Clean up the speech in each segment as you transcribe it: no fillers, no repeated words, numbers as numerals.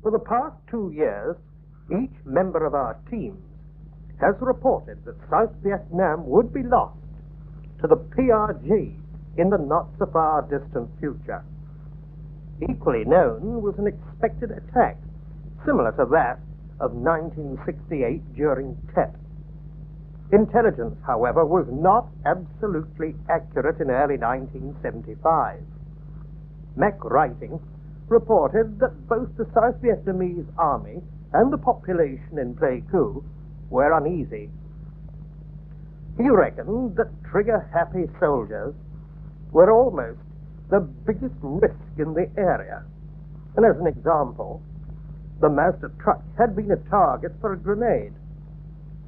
For the past 2 years, each member of our teams has reported that South Vietnam would be lost to the PRG in the not-so-far distant future. Equally known was an expected attack, similar to that of 1968 during Tet. Intelligence, however, was not absolutely accurate in early 1975. Mac Writing reported that both the South Vietnamese army and the population in Pleiku were uneasy. He reckoned that trigger-happy soldiers were almost the biggest risk in the area. And as an example, the Mazda truck had been a target for a grenade.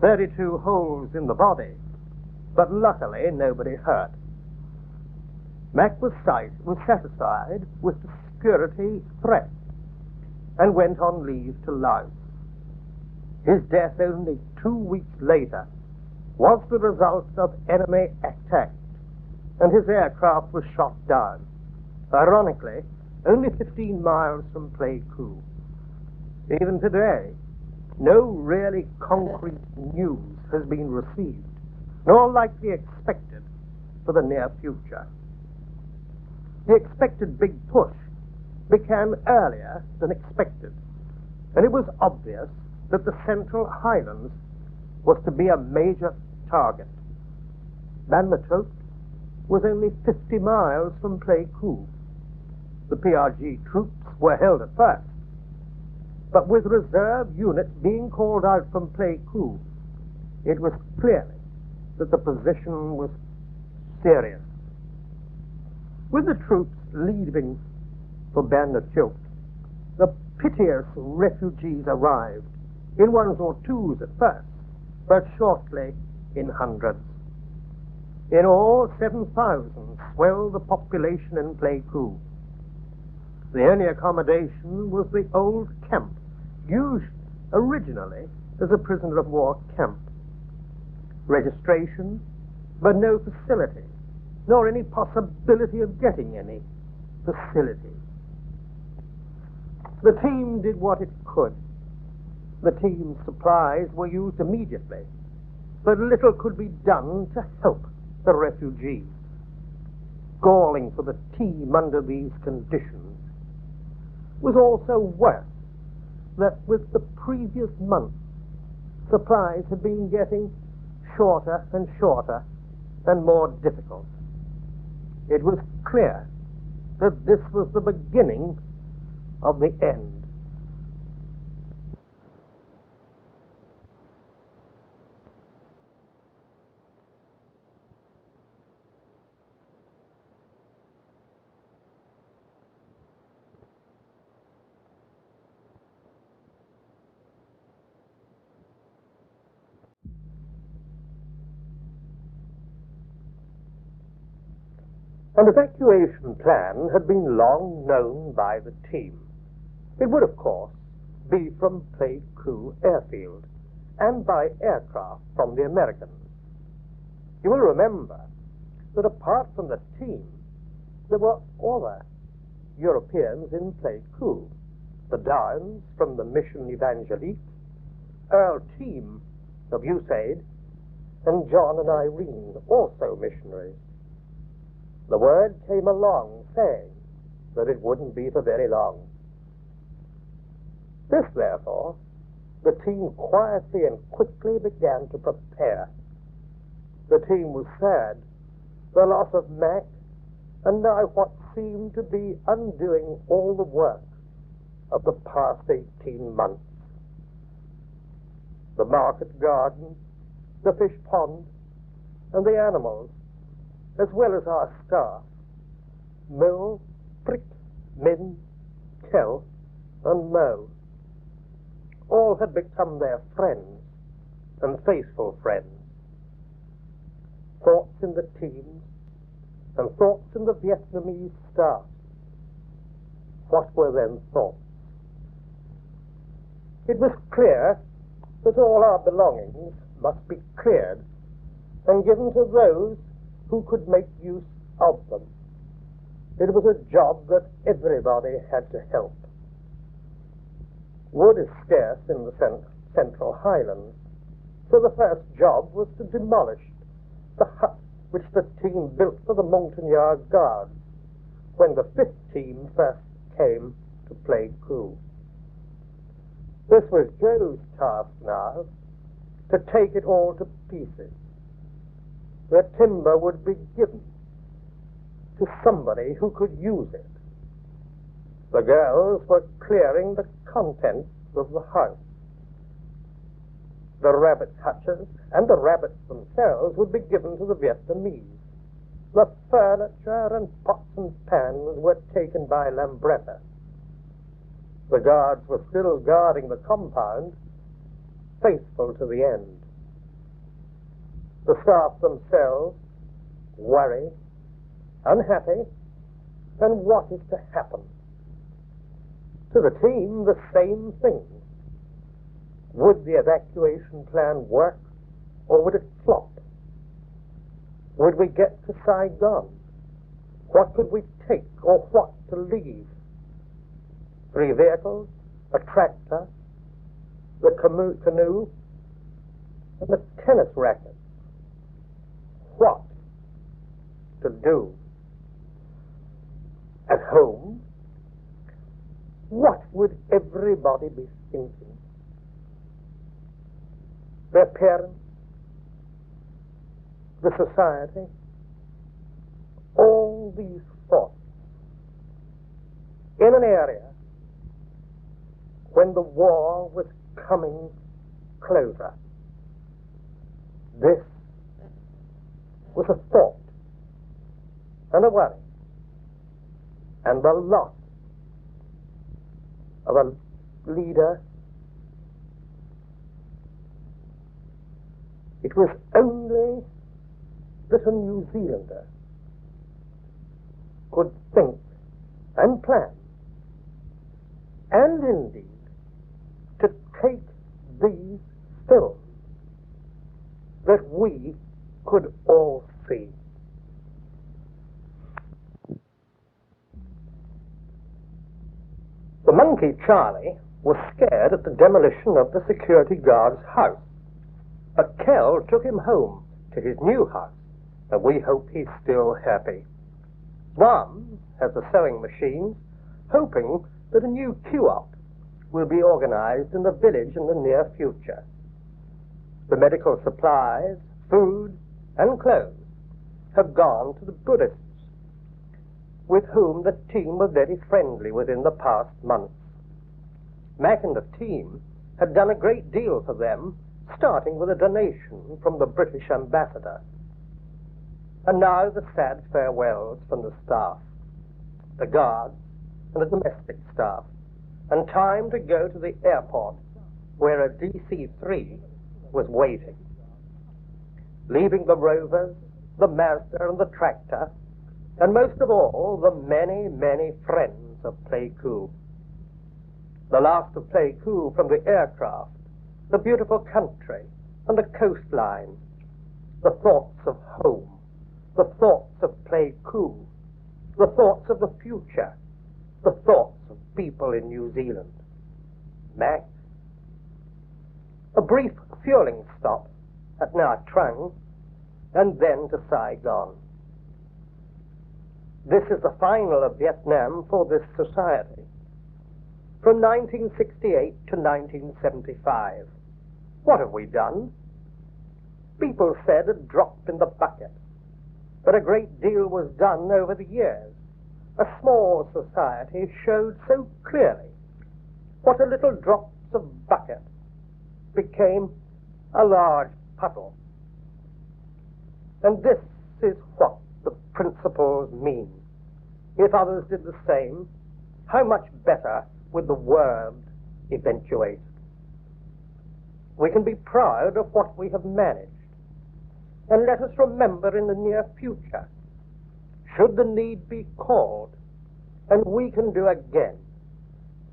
32 holes in the body, but luckily nobody hurt. Mac was satisfied with the security threat and went on leave to Laos. His death only 2 weeks later was the result of enemy attack, and his aircraft was shot down, ironically, only 15 miles from Pleiku. Even today, no really concrete news has been received, nor likely expected for the near future. The expected big push began earlier than expected, and it was obvious that the Central Highlands was to be a major target. Ban Matot was only 50 miles from Pleiku. The PRG troops were held at first, but with reserve units being called out from Pleiku, it was clear that the position was serious. With the troops leaving for Ban Matot, the piteous refugees arrived, in ones or twos at first, but shortly in hundreds. In all, 7,000 swelled the population in Pleiku. The only accommodation was the old camp, used originally as a prisoner of war camp. Registration, but no facility, nor any possibility of getting any facility. The team did what it could. The team's supplies were used immediately, but little could be done to help the refugees. Galling for the team under these conditions was also worse that with the previous month, supplies had been getting shorter and shorter and more difficult. It was clear that this was the beginning of the end. An evacuation plan had been long known by the team. It would, of course, be from Pleiku airfield and by aircraft from the Americans. You will remember that apart from the team, there were other Europeans in Pleiku, the Downs from the Mission Evangelique, Earl Team of USAID, and John and Irene, also missionaries. The word came along saying that it wouldn't be for very long. This, therefore, the team quietly and quickly began to prepare. The team was sad, the loss of Mac, and now what seemed to be undoing all the work of the past 18 months. The market garden, the fish pond, and the animals, as well as our staff, Mill, Frick, Min, Kell, and Mo, all had become their friends and faithful friends. Thoughts in the teams and thoughts in the Vietnamese staff. What were then thoughts? It was clear that all our belongings must be cleared and given to those who could make use of them. It was a job that everybody had to help. Wood is scarce in the central highlands, so the first job was to demolish the hut which the team built for the Montagnard Guards when the 5th team first came to Pleiku. This was Joe's task now, to take it all to pieces. The timber would be given to somebody who could use it. The girls were clearing the contents of the house. The rabbit hutches and the rabbits themselves would be given to the Vietnamese. The furniture and pots and pans were taken by Lambretta. The guards were still guarding the compound, faithful to the end. The staff themselves, worried, unhappy, and what is to happen? To the team, the same thing. Would the evacuation plan work, or would it flop? Would we get to Saigon? What could we take, or what to leave? 3 vehicles, a tractor, the canoe, and the tennis racket. What to do? At home, what would everybody be thinking? Their parents, the society, all these thoughts in an area when the war was coming closer. This was a thought and a worry and the loss of a leader. It was only that a New Zealander could think and plan, and indeed to take these films that we could all see. The monkey Charlie was scared at the demolition of the security guard's house, but Kell took him home to his new house, and we hope he's still happy. One has the sewing machines, hoping that a new Q-op will be organized in the village in the near future. The medical supplies, food, and clothes have gone to the Buddhists, with whom the team were very friendly within the past months. Mac and the team had done a great deal for them, starting with a donation from the British ambassador. And now the sad farewells from the staff, the guards, and the domestic staff, and time to go to the airport where a DC-3 was waiting. Leaving the Rovers, the Mazda, and the tractor, and most of all, the many, many friends of Pleiku. The last of Pleiku from the aircraft, the beautiful country, and the coastline, the thoughts of home, the thoughts of Pleiku, the thoughts of the future, the thoughts of people in New Zealand. Mac. A brief fueling stop at Nha Trang, and then to Saigon. This is the final of Vietnam for this society. From 1968 to 1975. What have we done? People said a drop in the bucket, but a great deal was done over the years. A small society showed so clearly what a little drops of bucket became a large puddle. And this is what the principles mean. If others did the same, how much better would the world eventuate? We can be proud of what we have managed, and let us remember in the near future, should the need be called, and we can do again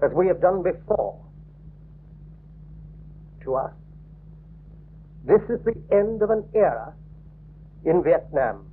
as we have done before. To us, this is the end of an era in Vietnam.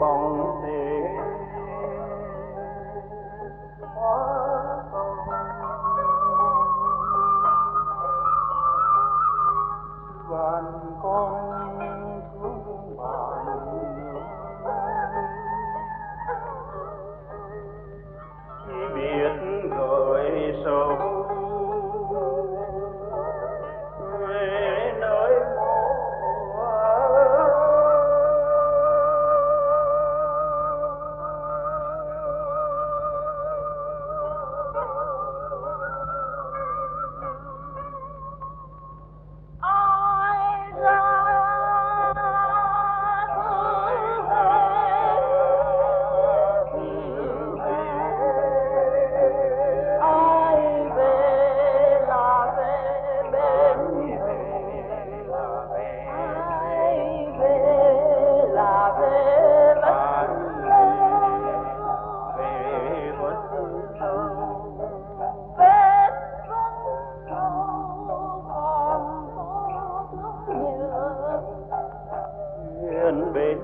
bóng thế vạn con thương bạn chỉ biết gửi sâu về nơi mộ bên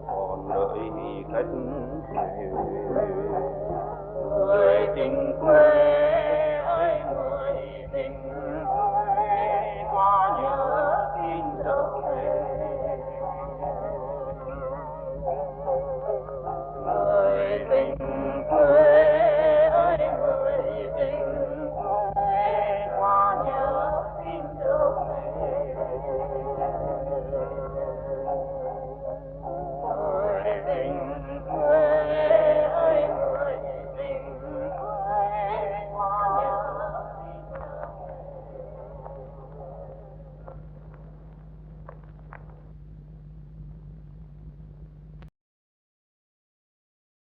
còn đợi khách người tình quê ơi người tình